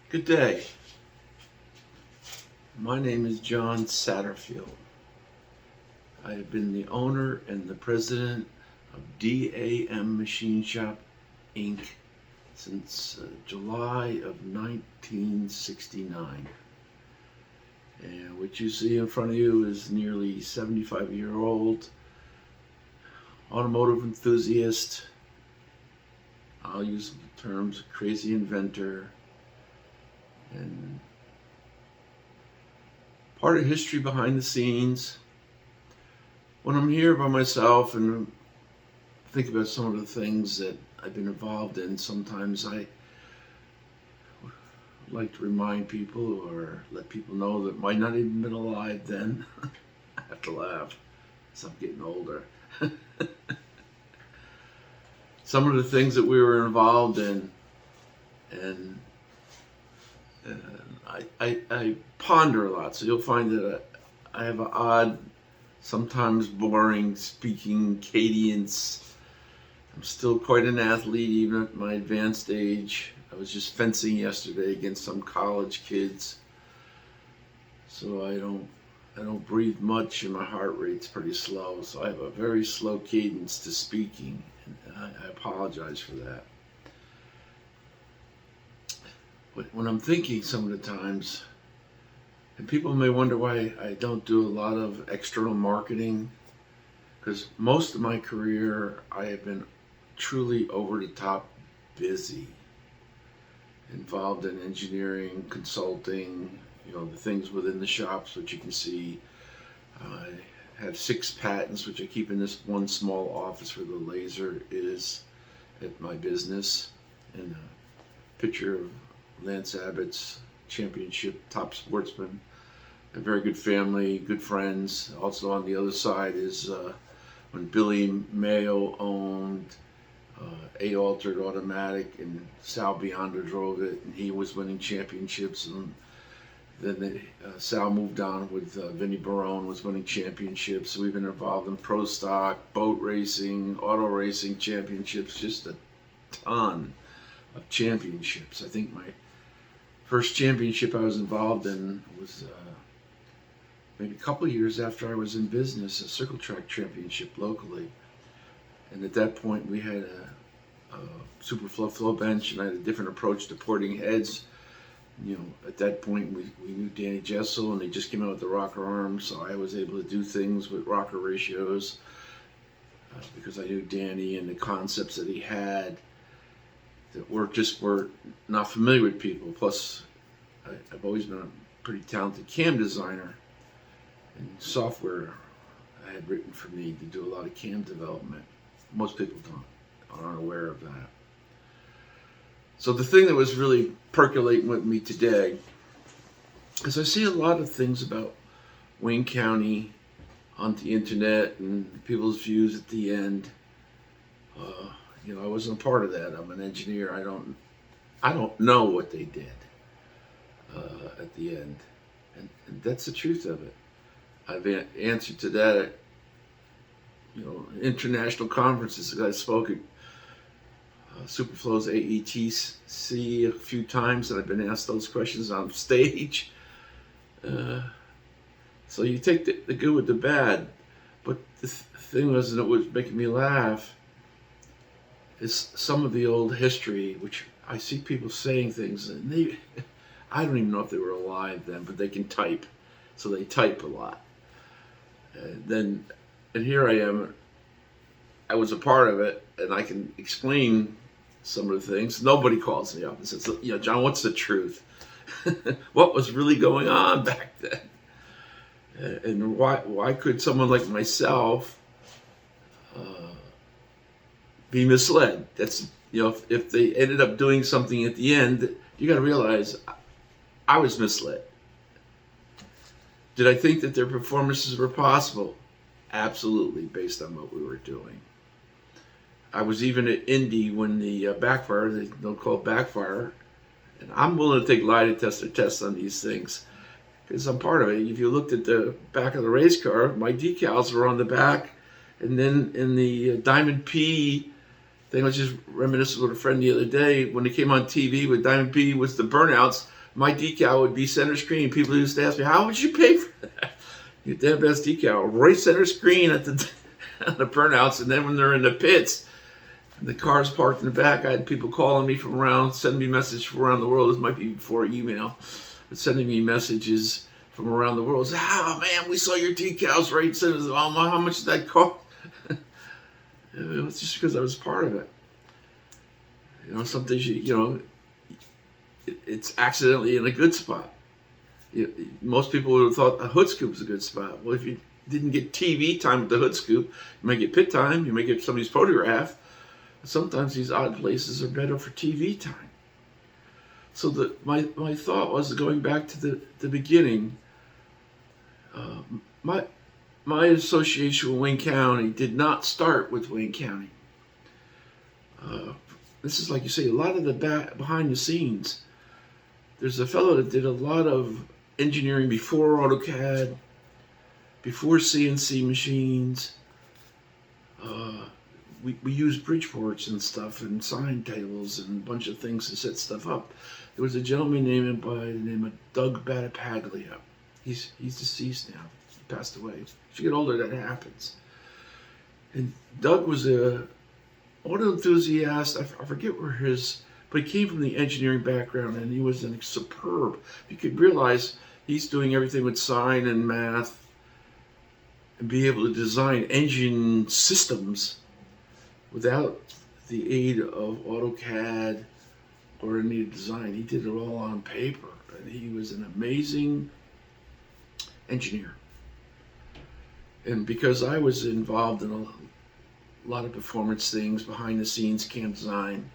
Good day. My name is John Satterfield. I have been the owner and the president of DAM Machine Shop, Inc. since July of 1969. And what you see in front of you is nearly 75-year-old automotive enthusiast. I'll use the terms crazy inventor, and part of history behind the scenes. When I'm here by myself and think about some of the things that I've been involved in, sometimes I like to remind people or let people know that might not even been alive then. I have to laugh as I'm getting older. Some of the things that we were involved in, and I ponder a lot, so you'll find that I have an odd, sometimes boring speaking cadence. I'm still quite an athlete even at my advanced age. I was just fencing yesterday against some college kids, so I don't breathe much and my heart rate's pretty slow, so I have a very slow cadence to speaking, and I apologize for that. When I'm thinking some of the times, and people may wonder why I don't do a lot of external marketing, because most of my career I have been truly over the top busy, involved in engineering, consulting, the things within the shops, which you can see. I have 6 patents, which I keep in this one small office where the laser is at my business, and a picture of Lance Abbott's championship top sportsman, a very good family, good friends. Also on the other side is when Billy Mayo owned A Altered Automatic, and Sal Biondo drove it, and he was winning championships. And then Sal moved on with Vinny Barone, was winning championships. So we've been involved in pro stock, boat racing, auto racing championships, just a ton of championships. I think my first championship I was involved in was maybe a couple of years after I was in business, a circle track championship locally. And at that point we had a super flow bench, and I had a different approach to porting heads. At that point we knew Danny Jessel, and they just came out with the rocker arm, so I was able to do things with rocker ratios because I knew Danny and the concepts that he had that were not familiar with people. Plus, I've always been a pretty talented cam designer, and software I had written for me to do a lot of cam development. Most people aren't aware of that. So the thing that was really percolating with me today is I see a lot of things about Wayne County on the internet and people's views at the end. I wasn't a part of that. I'm an engineer. I don't know what they did at the end, and that's the truth of it. I've answered to that at international conferences. I spoke at Superflow's AETC a few times, and I've been asked those questions on stage. So you take the good with the bad, but the thing was, and it was making me laugh, is some of the old history, which I see people saying things, and I don't even know if they were alive then, but they can type, so they type a lot. And here I am, I was a part of it, and I can explain some of the things. Nobody calls me up and says, John, what's the truth? What was really going on back then? And why could someone like myself be misled? That's, if they ended up doing something at the end, you got to realize I was misled. Did I think that their performances were possible? Absolutely, based on what we were doing. I was even at Indy when the backfire, they don't call it backfire, and I'm willing to take lie detector tests on these things because I'm part of it. If you looked at the back of the race car, my decals were on the back, and then in the Diamond P thing, I was just reminiscing with a friend the other day when it came on TV with Diamond P was the burnouts. my decal would be center screen. People used to ask me, how would you pay for that? You get the best decal, right center screen at the on the burnouts. And then when they're in the pits, the car's parked in the back, I had people calling me from around, sending me messages from around the world. This might be before email, but sending me messages from around the world. Say, oh man, we saw your decals right center. Oh, how much did that cost? It was just because I was part of it. You know, sometimes it's accidentally in a good spot. Most people would have thought a hood scoop was a good spot. Well, if you didn't get TV time with the hood scoop, you might get pit time, you might get somebody's photograph. Sometimes these odd places are better for TV time. So my thought was, going back to the beginning, my association with Wayne County did not start with Wayne County. This is, like you say, a lot of the behind the scenes. There's a fellow that did a lot of engineering before AutoCAD, before CNC machines. We used Bridgeports and stuff and sign tables and a bunch of things to set stuff up. There was a gentleman named by the name of Doug Battipaglia. He's deceased now. He passed away. As you get older, that happens. And Doug was a auto enthusiast. I forget where but he came from the engineering background, and he was superb. You could realize he's doing everything with sign and math and be able to design engine systems without the aid of AutoCAD or any design. He did it all on paper, and he was an amazing engineer. And because I was involved in a lot of performance things, behind the scenes cam design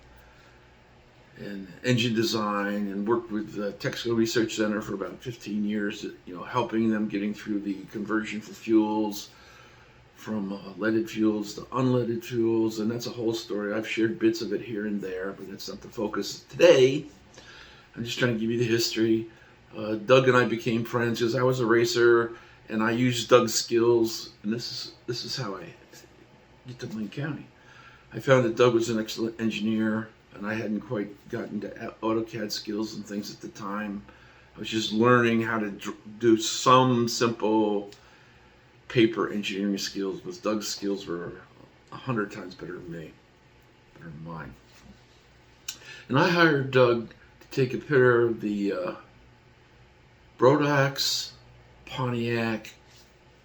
and engine design, and worked with the Texaco Research Center for about 15 years, helping them getting through the conversion for fuels, from leaded fuels to unleaded fuels, and that's a whole story. I've shared bits of it here and there, but that's not the focus today. I'm just trying to give you the history. Doug and I became friends because I was a racer, and I used Doug's skills, and this is how I get to Wayne County. I found that Doug was an excellent engineer, and I hadn't quite gotten to AutoCAD skills and things at the time. I was just learning how to do some simple paper engineering skills, but Doug's skills were 100 times better than me, better than mine. And I hired Doug to take a picture of the Brodax Pontiac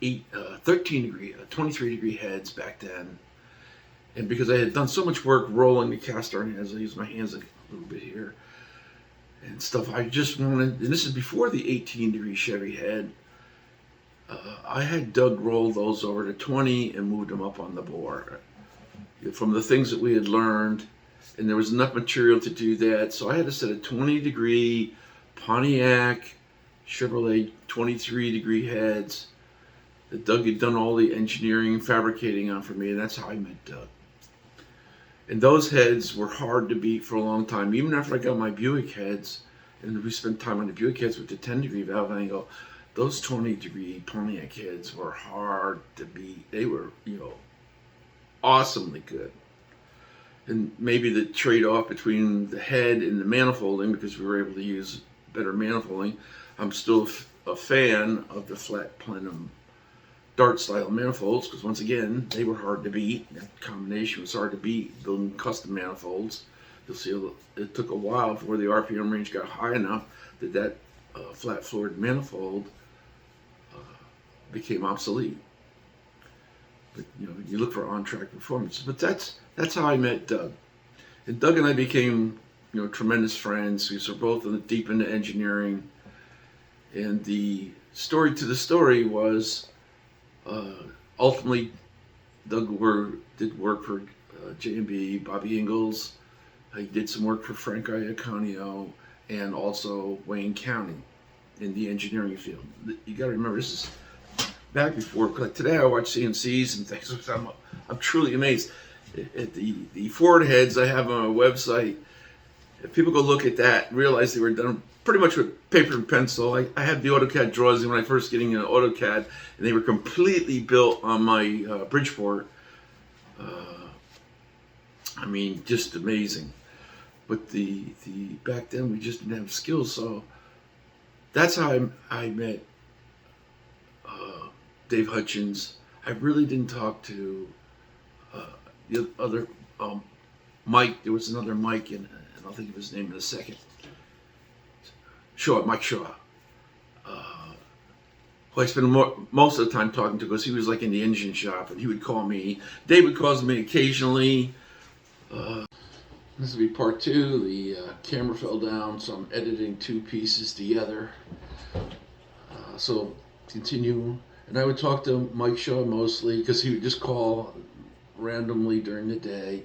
23 degree heads back then. And because I had done so much work rolling the cast iron heads, I used my hands a little bit here and stuff. I just wanted, and this is before the 18 degree Chevy head. I had Doug roll those over to 20 and moved them up on the board from the things that we had learned, and there was enough material to do that. So I had a set of 20 degree Pontiac Chevrolet 23 degree heads that Doug had done all the engineering and fabricating on for me, and that's how I met Doug. And those heads were hard to beat for a long time. Even after I got my Buick heads, and we spent time on the Buick heads with the 10 degree valve angle, those 20 degree Pontiac heads were hard to beat. They were, awesomely good. And maybe the trade-off between the head and the manifolding, because we were able to use better manifolding, I'm still a fan of the flat plenum dart style manifolds, because once again, they were hard to beat. That combination was hard to beat, building custom manifolds. You'll see it took a while before the RPM range got high enough that flat floored manifold became obsolete. But you look for on-track performance. But that's how I met Doug. And Doug and I became tremendous friends. We were both deep into engineering. And the story to the story was ultimately Doug did work for J&B, Bobby Ingalls. He did some work for Frank Iaconio and also Wayne County in the engineering field. You got to remember, this is back before, like today I watch CNCs and things, which I'm truly amazed at the forward heads I have on my website. If people go look at that, realize they were done pretty much with paper and pencil. I had the AutoCAD drawings when I first getting into AutoCAD, and they were completely built on my Bridgeport. Just amazing. But the back then we just didn't have skills, so that's how I met Dave Hutchins. I really didn't talk to uh, the other Mike. There was another Mike, and I'll think of his name in a second. Mike Shaw. Who I spent most of the time talking to because he was like in the engine shop, and he would call me. David calls me occasionally. This will be part two. The camera fell down, so I'm editing two pieces together. So continue. And I would talk to Mike Shaw mostly because he would just call randomly during the day.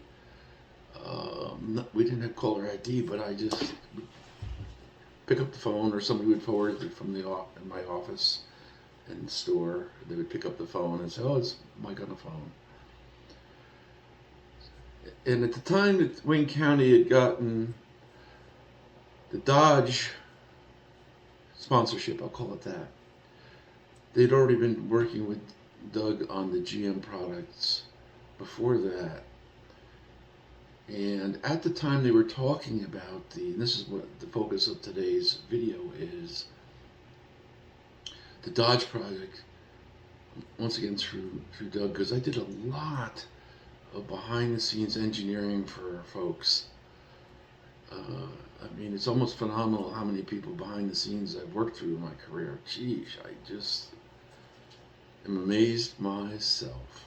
We didn't have caller ID, but I just would pick up the phone, or somebody would forward it from in my office and store. They would pick up the phone and say, "Oh, it's Mike on the phone." And at the time that Wayne County had gotten the Dodge sponsorship, I'll call it that, they'd already been working with Doug on the GM products before that. And at the time they were talking about and this is what the focus of today's video is, the Dodge project, once again through Doug, because I did a lot of behind the scenes engineering for folks. I mean, it's almost phenomenal how many people behind the scenes I've worked through in my career. Geez, I just am amazed myself.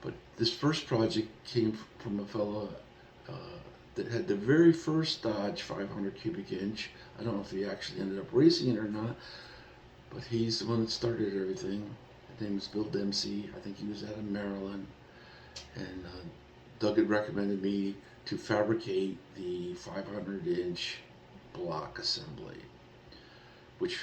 But this first project came from a fellow that had the very first Dodge 500 cubic inch. I don't know if he actually ended up racing it or not, but he's the one that started everything. His name is Bill Dempsey. I think he was out of Maryland. And Doug had recommended me to fabricate the 500-inch block assembly, which,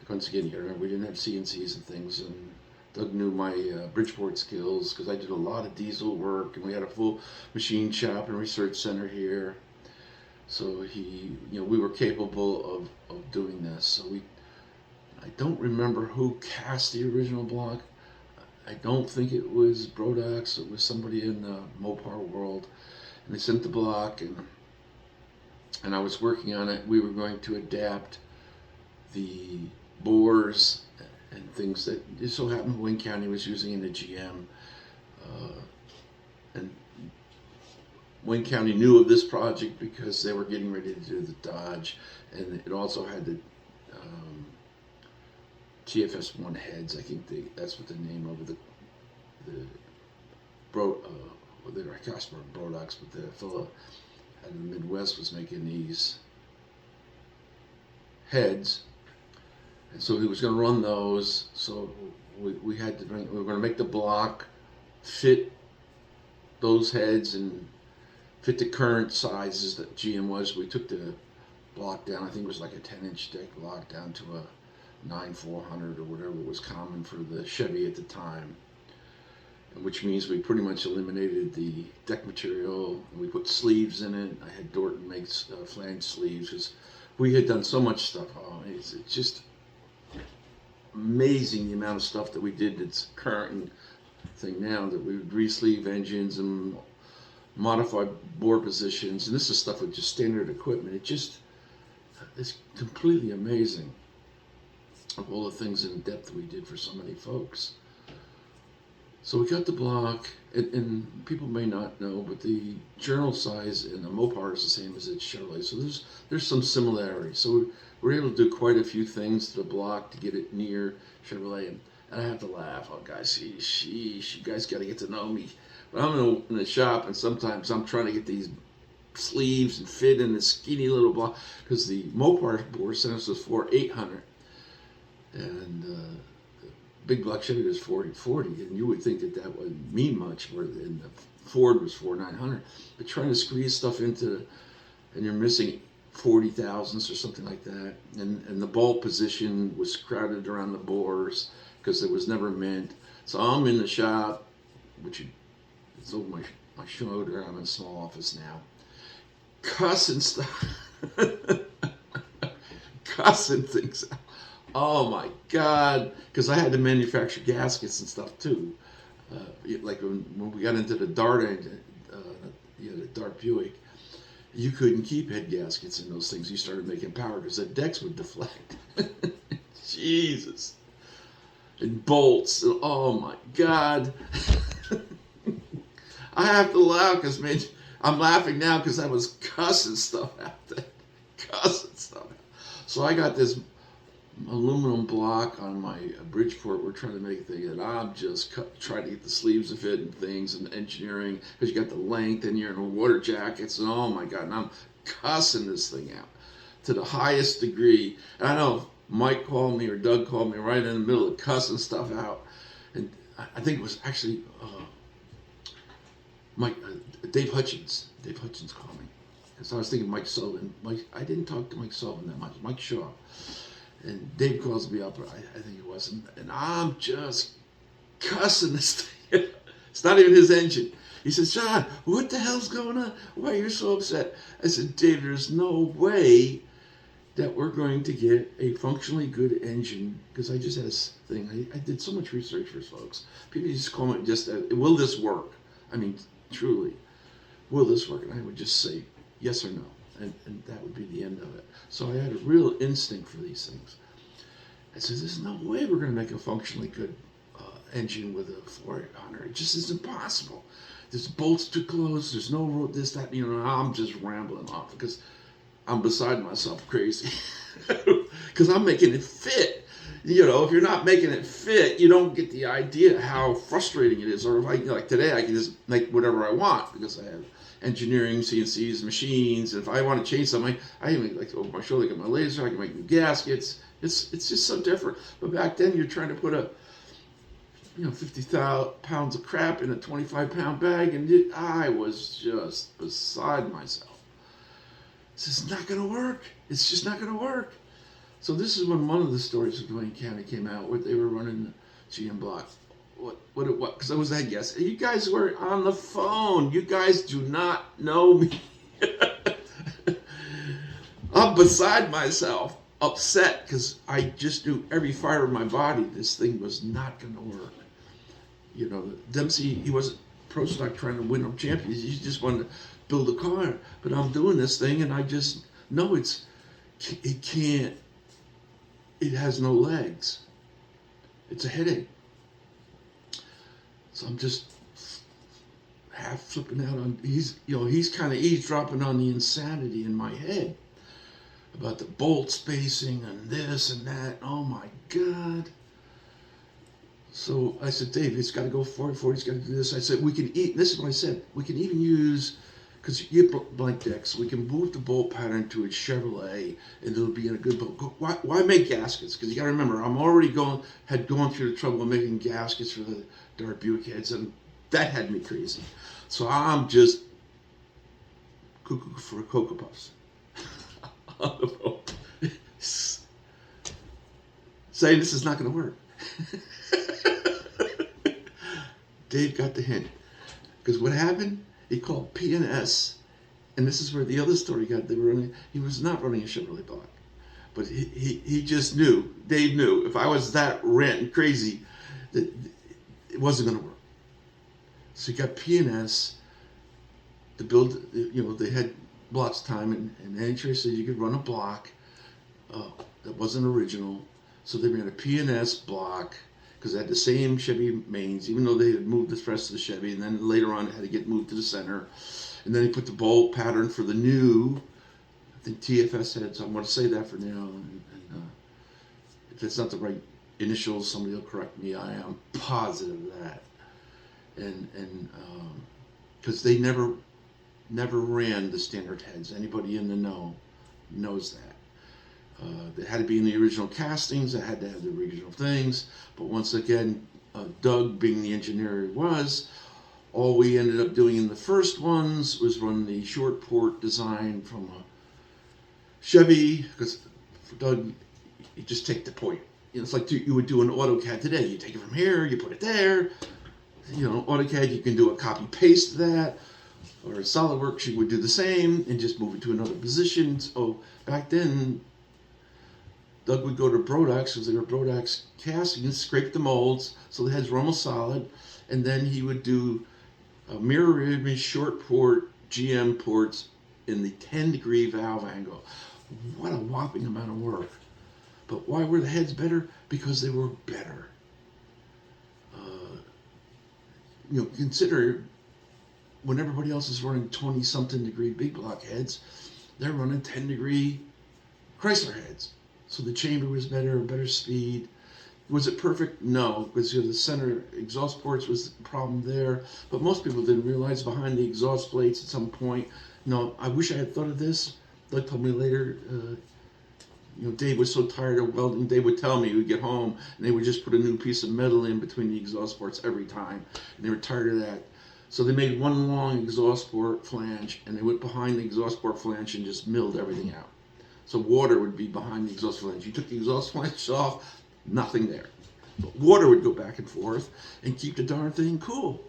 once again, you remember, we didn't have CNCs and things, and Doug knew my Bridgeport skills because I did a lot of diesel work, and we had a full machine shop and research center here. So we were capable of doing this. So I don't remember who cast the original block. I don't think it was Brodax. It was somebody in the Mopar world, and they sent the block, and I was working on it. We were going to adapt the bores and things that it so happened Wayne County was using in the GM, and Wayne County knew of this project because they were getting ready to do the Dodge, and it also had the TFS1 heads. I think that's what the name of the they're Casper Brodax, but the fellow out in the Midwest was making these heads, and so he was going to run those. So we were going to make the block fit those heads and fit the current sizes that GM was. We took the block down. I think it was like a 10-inch deck block down to a 9/400 or whatever was common for the Chevy at the time, which means we pretty much eliminated the deck material. We put sleeves in it. I had Dorton make flange sleeves because we had done so much stuff. Oh, it's just amazing the amount of stuff that we did that's current thing now, that we would re-sleeve engines and modify bore positions, and this is stuff with just standard equipment. It's completely amazing of all the things in depth we did for so many folks. So we got the block, and people may not know, but the journal size in the Mopar is the same as its Chevrolet. So there's some similarities. So we're able to do quite a few things to the block to get it near Chevrolet. And I have to laugh. Oh, guys, sheesh, you guys got to get to know me. But I'm in the shop, and sometimes I'm trying to get these sleeves and fit in this skinny little block, because the Mopar bore center was 4,800. And big block Chevy was 4,040, and you would think that wouldn't mean much, and the Ford was 4,900. But trying to squeeze stuff into, and you're missing 40 thousandths or something like that, and the bolt position was crowded around the bores because it was never meant. So I'm in the shop, which is over my shoulder. I'm in a small office now, cussing stuff, cussing things out. Oh my God, because I had to manufacture gaskets and stuff too. Like when we got into the Dart engine, the Dart Buick, You couldn't keep head gaskets in those things. You started making power because the decks would deflect. Jesus. And bolts. And, oh my God. I have to laugh because, man, I'm laughing now because I was cussing stuff out there. Cussing stuff out. So I got this aluminum block on my Bridgeport. We're trying to make a thing, and I'm just trying to get the sleeves to fit and things and engineering because you got the length and you're in water jackets and oh my God, and I'm cussing this thing out to the highest degree. And I know Mike called me or Doug called me right in the middle of cussing stuff out, and I think it was actually Mike Dave Hutchins. Dave Hutchins called me because I was thinking Mike Sullivan. I didn't talk to Mike Sullivan that much. Mike Shaw. And Dave calls me up, I think it was, and I'm just cussing this thing. It's not even his engine. He says, John, what the hell's going on? Why are you so upset? I said, Dave, there's no way that we're going to get a functionally good engine, because I just had this thing. I did so much research for folks. People just call me just, will this work? I mean, truly, will this work? And I would just say yes or no. And that would be the end of it. So I had a real instinct for these things. I said, there's no way we're going to make a functionally good engine with a 400. It just is impossible. There's bolts too close. There's no road, this, that, I'm just rambling off because I'm beside myself crazy. Because I'm making it fit. If you're not making it fit, you don't get the idea how frustrating it is. Or if like today, I can just make whatever I want because I have engineering, CNCs, machines. And if I want to change something, I even over my shoulder, I got my laser, I can make new gaskets. It's just so different. But back then, you're trying to put 50 pounds of crap in a 25-pound bag, and I was just beside myself. This is not going to work. It's just not going to work. So this is when one of the stories of Dwayne County came out, where they were running the GM block. What? Because I was that guess. You guys were on the phone. You guys do not know me. I'm beside myself, upset, because I just knew every fiber of my body this thing was not going to work. Dempsey, he wasn't pro stock trying to win up champions. He just wanted to build a car. But I'm doing this thing, and I just know it can't. It has no legs. It's a headache. So I'm just half flipping out on. He's kind of eavesdropping on the insanity in my head about the bolt spacing and this and that. Oh my God. So I said, Dave, it's got to go 40, it's got to do this. I said, this is what I said, we can even use, because you get blank decks, we can move the bolt pattern to a Chevrolet and it'll be in a good bolt. Why make gaskets? Because you got to remember, I'm already gone through the trouble of making gaskets for the Dart Buick heads, and that had me crazy. So I'm just cuckoo for Cocoa Puffs on the boat, saying this is not going to work. Dave got the hint, because what happened? He called P&S, and this is where the other story got. He was not running a Chevrolet block, but he just knew. Dave knew if I was that ranting crazy, that it wasn't going to work. So he got P&S to build. They had lots of time, and NHRA said you could run a block that wasn't original. So they ran a P&S block, because they had the same Chevy mains, even though they had moved the rest of the Chevy, and then later on it had to get moved to the center. And then he put the bolt pattern for the new, I think TFS heads. I'm going to say that for now. And if that's not the right initials, somebody will correct me. I am positive of that. And because they never ran the standard heads. Anybody in the know knows that. They had to be in the original castings. They had to have the original things. But once again, Doug, being the engineer he was, all we ended up doing in the first ones was run the short port design from a Chevy, because for Doug, you just take the point. It's like you would do an AutoCAD today. You take it from here, you put it there. AutoCAD, you can do a copy paste of that. Or in SolidWorks, you would do the same and just move it to another position. So back then, Doug would go to Brodax, because they were Brodax castings, scrape the molds so the heads were almost solid, and then he would do a mirror image short port GM ports in the 10-degree valve angle. What a whopping amount of work. But why were the heads better? Because they were better. Consider when everybody else is running 20-something degree big block heads, they're running 10-degree Chrysler heads. So the chamber was better speed. Was it perfect? No, because the center exhaust ports was the problem there. But most people didn't realize behind the exhaust plates at some point. I wish I had thought of this. Doug told me later, Dave was so tired of welding, Dave would tell me he would get home and they would just put a new piece of metal in between the exhaust ports every time. And they were tired of that. So they made one long exhaust port flange and they went behind the exhaust port flange and just milled everything out. So water would be behind the exhaust flange. You took the exhaust flange off, nothing there. But water would go back and forth and keep the darn thing cool.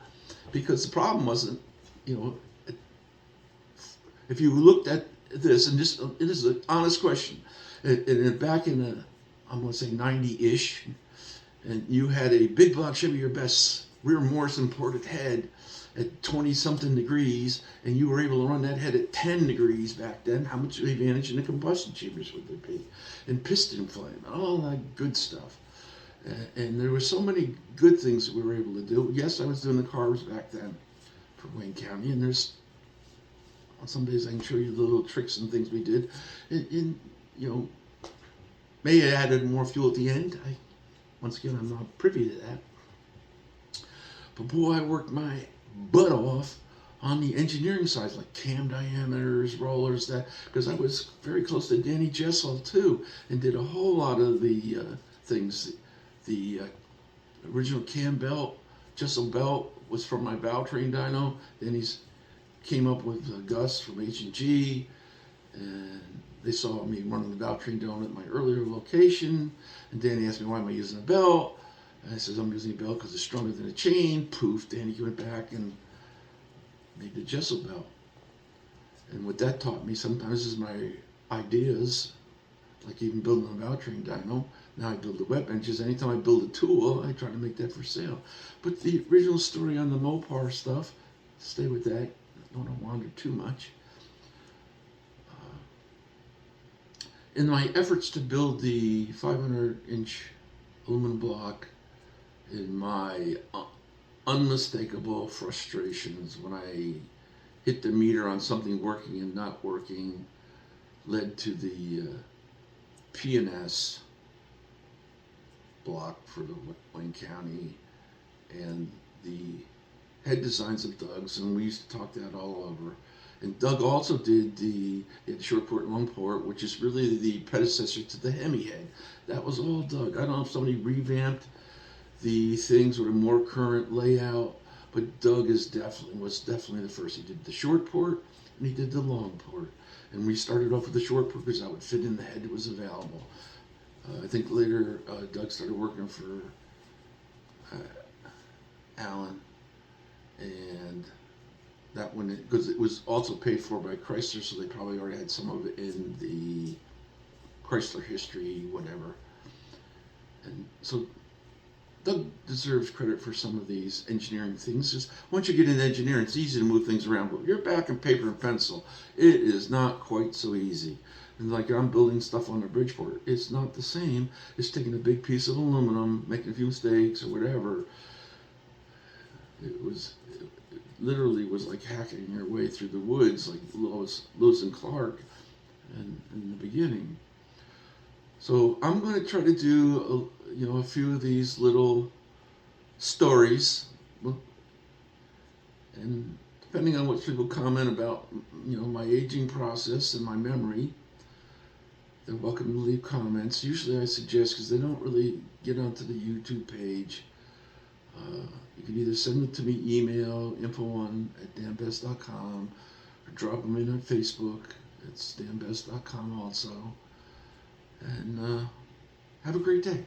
Because the problem wasn't, if you looked at this, and this it is an honest question, and back in the, I'm going to say 90-ish, and you had a big block Chevy, your best rear Morrison ported head at 20-something degrees, and you were able to run that head at 10 degrees back then, how much advantage in the combustion chambers would there be? And piston flame, and all that good stuff. And there were so many good things that we were able to do. Yes, I was doing the carbs back then for Wayne County, and there's, some days I can show you the little tricks and things we did. May have added more fuel at the end. Once again, I'm not privy to that. But boy, I worked my butt off on the engineering side, like cam diameters, rollers, that, because I was very close to Danny Jessel too, and did a whole lot of the things. The original cam belt, Jessel belt, was from my Valtrain dyno. Then he's came up with Gus from H&G, and they saw me running the Valtrain dyno at my earlier location, and Danny asked me, why am I using a belt? And I says, I'm using a belt because it's stronger than a chain. Poof, Danny went back and made the Jessel belt. And what that taught me sometimes is my ideas, like even building a Valtrain dyno. Now I build the wet benches. Anytime I build a tool, I try to make that for sale. But the original story on the Mopar stuff, stay with that. Don't want to wander too much. In my efforts to build the 500-inch aluminum block, in my unmistakable frustrations when I hit the meter on something working and not working, led to the P&S block for the Wayne County and the head designs of Doug's, and we used to talk that all over. And Doug also did the short port and long port, which is really the predecessor to the Hemi head. That was all Doug. I don't know if somebody revamped the things with a more current layout, but Doug was definitely the first. He did the short port and he did the long port. And we started off with the short port because that would fit in the head that was available. I think later Doug started working for Alan, and that one, because it was also paid for by Chrysler, so they probably already had some of it in the Chrysler history, whatever. And so Doug deserves credit for some of these engineering things. Just once you get into engineering, it's easy to move things around, but you're back in paper and pencil. It is not quite so easy. And like I'm building stuff on a Bridgeport, it's not the same. It's taking a big piece of aluminum, making a few mistakes or whatever. It literally was like hacking your way through the woods, like Lewis and Clark in the beginning. So I'm going to try to do a few of these little stories, and depending on what people comment about my aging process and my memory, they're welcome to leave comments. Usually I suggest, because they don't really get onto the YouTube page, you can either send them to me email, info1@danbest.com, or drop them in on Facebook. It's danbest.com also. And have a great day.